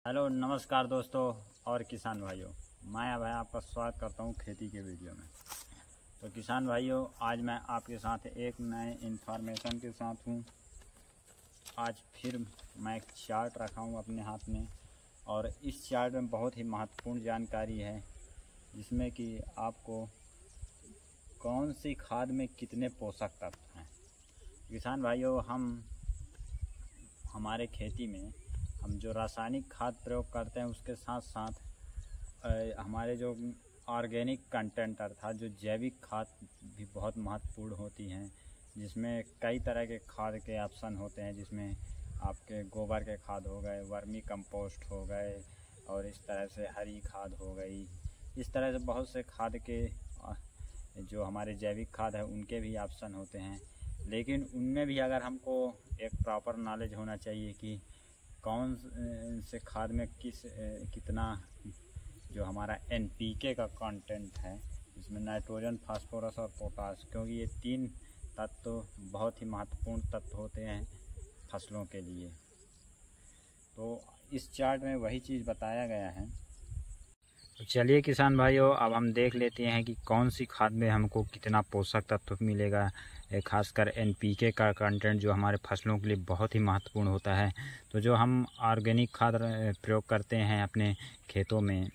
Hello नमस्कार दोस्तों और किसान भाइयों, मैं भाई आपका स्वागत करता हूं खेती के वीडियो में। तो किसान भाइयों, आज मैं आपके साथ एक नए इन्फॉर्मेशन के साथ हूं। आज फिर मैं एक चार्ट रखा हूं अपने हाथ में और इस चार्ट में बहुत ही महत्वपूर्ण जानकारी है, जिसमें कि आपको कौन सी खाद में कितने पोषक तत्व हैं। किसान भाइयों, हमारे खेती में हम जो रासायनिक खाद प्रयोग करते हैं उसके साथ साथ हमारे जो ऑर्गेनिक कंटेंट अर्थात जो जैविक खाद भी बहुत महत्वपूर्ण होती हैं, जिसमें कई तरह के खाद के ऑप्शन होते हैं, जिसमें आपके गोबर के खाद हो गए, वर्मी कंपोस्ट हो गए और इस तरह से हरी खाद हो गई। इस तरह से बहुत से खाद के जो हमारे जैविक खाद है उनके भी ऑप्शन होते हैं, लेकिन उनमें भी अगर हमको एक प्रॉपर नॉलेज होना चाहिए कि कौन से खाद में कितना जो हमारा NPK का कंटेंट है, इसमें नाइट्रोजन, फास्फोरस और पोटास, क्योंकि ये तीन तत्व बहुत ही महत्वपूर्ण तत्व होते हैं फसलों के लिए। तो इस चार्ट में वही चीज़ बताया गया है। तो चलिए किसान भाइयों, अब हम देख लेते हैं कि कौन सी खाद में हमको कितना पोषक तत्व मिलेगा। खासकर NPK का कंटेंट जो हमारे फसलों के लिए बहुत ही महत्वपूर्ण होता है। तो जो हम ऑर्गेनिक खाद प्रयोग करते हैं अपने खेतों में,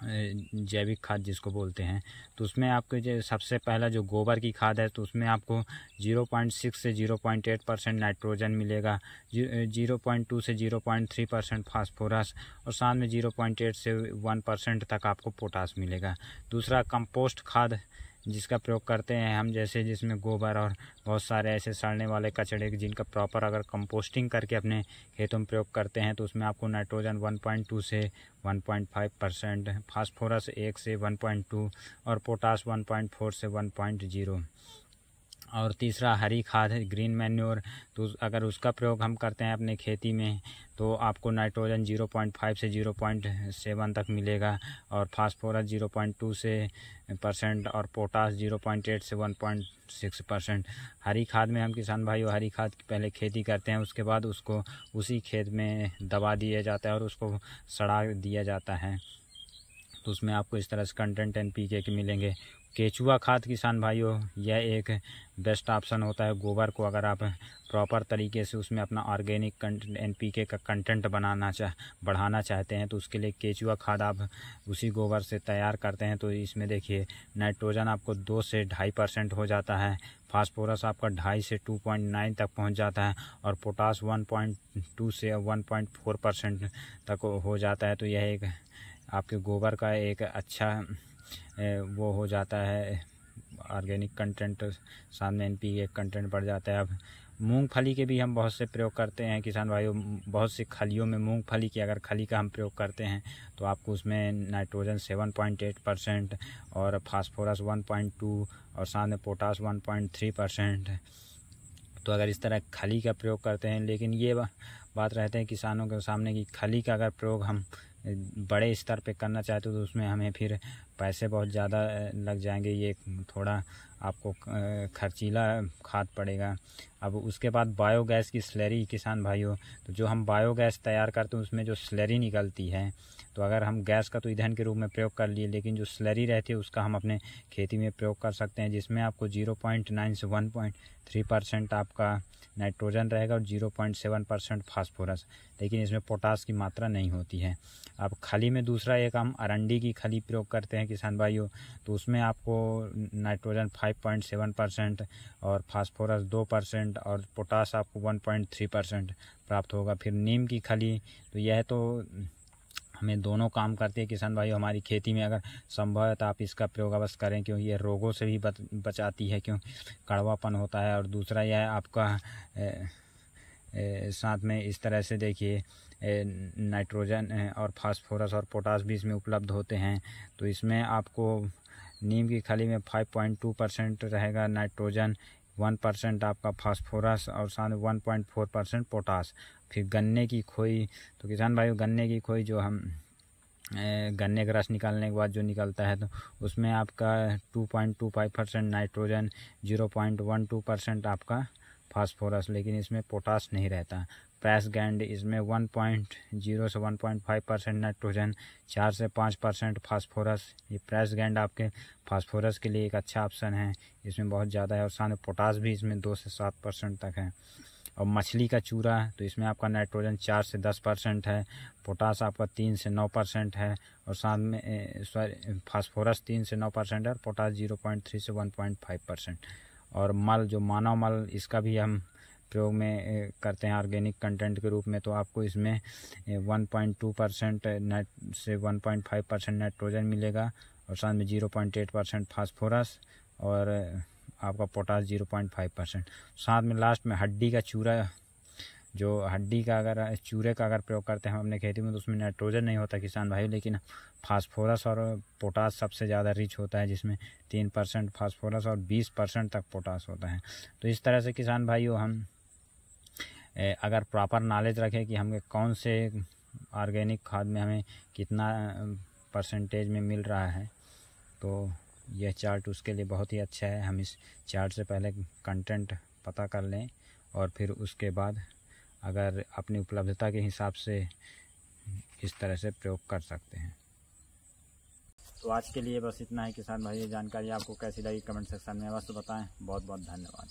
जैविक खाद जिसको बोलते हैं, तो उसमें आपको जो सबसे पहला जो गोबर की खाद है, तो उसमें आपको 0.6 से 0.8% नाइट्रोजन मिलेगा, 0.2 से 0.3% फास्फोरस और साथ में 0.8 से 1% तक आपको पोटास मिलेगा। दूसरा कंपोस्ट खाद जिसका प्रयोग करते हैं हम, जैसे जिसमें गोबर और बहुत सारे ऐसे सड़ने वाले कचड़े जिनका प्रॉपर अगर कंपोस्टिंग करके अपने खेतों में प्रयोग करते हैं, तो उसमें आपको नाइट्रोजन 1.2 से 1.5%, फास्फोरस 1 से 1.2 और पोटास 1.4 से 1.0। और तीसरा हरी खाद है, ग्रीन मैन्योर, तो अगर उसका प्रयोग हम करते हैं अपने खेती में तो आपको नाइट्रोजन 0.5 से 0.7 तक मिलेगा और फास्फोरस 0.2 से % और पोटास 0.8 से 1.6%। हरी खाद में हम किसान भाइयों हरी खाद की पहले खेती करते हैं, उसके बाद उसको उसी खेत में दबा दिया जाता है और उसको सड़ा दिया जाता है, तो उसमें आपको इस तरह से कंटेंट NPK के मिलेंगे। केचुआ खाद किसान भाइयों, यह एक बेस्ट ऑप्शन होता है। गोबर को अगर आप प्रॉपर तरीके से उसमें अपना ऑर्गेनिक NPK का कंटेंट बढ़ाना चाहते हैं, तो उसके लिए केचुआ खाद आप उसी गोबर से तैयार करते हैं। तो इसमें देखिए नाइट्रोजन आपको 2 से 2.5% हो जाता है, फास्फोरस आपका 2.5 से 2.9 तक पहुंच जाता है और पोटास 1.2 से 1.4% तक हो जाता है। तो यह एक आपके गोबर का एक अच्छा वो हो जाता है, ऑर्गेनिक कंटेंट, साथ में NPK कंटेंट बढ़ जाता है। अब मूंगफली के भी हम बहुत से प्रयोग करते हैं किसान भाइयों। बहुत सी खलियों में मूंगफली की अगर खली का हम प्रयोग करते हैं तो आपको उसमें नाइट्रोजन 7.8% और फास्फोरस 1.2 और साथ में पोटास 1.3%। तो अगर इस तरह खली का प्रयोग करते हैं, लेकिन ये बात रहते हैं किसानों के सामने कि खली का अगर प्रयोग हम बड़े स्तर पे करना चाहते हो तो उसमें हमें फिर पैसे बहुत ज़्यादा लग जाएंगे, ये थोड़ा आपको खर्चीला खाद पड़ेगा। अब उसके बाद बायोगैस की स्लरी किसान भाइयों, तो जो हम बायोगैस तैयार करते हैं उसमें जो स्लरी निकलती है, तो अगर हम गैस का तो ईंधन के रूप में प्रयोग कर लिए, लेकिन जो स्लरी रहती है उसका हम अपने खेती में प्रयोग कर सकते हैं, जिसमें आपको 0.9 से 1.3% आपका नाइट्रोजन रहेगा और 0.7% फास्फोरस, लेकिन इसमें पोटास की मात्रा नहीं होती है। अब खली में दूसरा एक हम अरंडी की खली प्रयोग करते हैं किसान भाइयों, तो उसमें आपको नाइट्रोजन 5.7% और फास्फोरस 2% और पोटास आपको 1.3% प्राप्त होगा। फिर नीम की खली, तो यह तो हमें दोनों काम करते हैं किसान भाइयों हमारी खेती में। अगर संभव है तो आप इसका प्रयोग अवश्य करें, क्योंकि ये रोगों से भी बचाती है, क्यों कड़वापन होता है। और दूसरा यह है आपका साथ में इस तरह से देखिए नाइट्रोजन और फास्फोरस और पोटास भी इसमें उपलब्ध होते हैं। तो इसमें आपको नीम की खली में 5.2% रहेगा नाइट्रोजन, 1% आपका फास्फोरस और साथ में 1.4% पोटास। फिर गन्ने की खोई, तो किसान भाइयों गन्ने की खोई जो हम गन्ने का रस निकालने के बाद जो निकलता है, तो उसमें आपका 2.25% नाइट्रोजन, 0.12% आपका फास्फोरस, लेकिन इसमें पोटास नहीं रहता। प्रेस गैंड इसमें 1.0 से 1.5% नाइट्रोजन, 4 से 5% फास्फोरस। ये प्रेस गैंड आपके फास्फोरस के लिए एक अच्छा ऑप्शन है, इसमें बहुत ज़्यादा है। और साथ में पोटास भी इसमें 2 से 7% तक है। और मछली का चूरा तो इसमें आपका नाइट्रोजन 4 से 10% है, पोटास आपका 3 से 9% है, और साथ में फास्फोरस 3 से 9% है, और पोटास 0.3 से 1.5%। और मल जो मानव मल, इसका भी हम प्रयोग में करते हैं ऑर्गेनिक कंटेंट के रूप में। तो आपको इसमें 1.2% से 1.5% नाइट्रोजन मिलेगा, और साथ में 0.8% फास्फोरस, और आपका पोटास 0.5%। साथ में लास्ट में हड्डी का चूरा, जो हड्डी का अगर चूरे का अगर प्रयोग करते हैं हम अपने खेती में, तो उसमें नाइट्रोजन नहीं होता किसान भाई, लेकिन फास्फोरस और पोटास सबसे ज़्यादा रिच होता है, जिसमें 3% फास्फोरस और 20% तक पोटास होता है। तो इस तरह से किसान भाइयों, हम अगर प्रॉपर नॉलेज रखें कि हमें कौन से ऑर्गेनिक खाद में हमें कितना परसेंटेज में मिल रहा है, तो यह चार्ट उसके लिए बहुत ही अच्छा है। हम इस चार्ट से पहले कंटेंट पता कर लें, और फिर उसके बाद अगर अपनी उपलब्धता के हिसाब से इस तरह से प्रयोग कर सकते हैं। तो आज के लिए बस इतना ही किसान भाई। ये जानकारी आपको कैसी लगी कमेंट सेक्शन में अवश्य बताएं। बहुत बहुत धन्यवाद।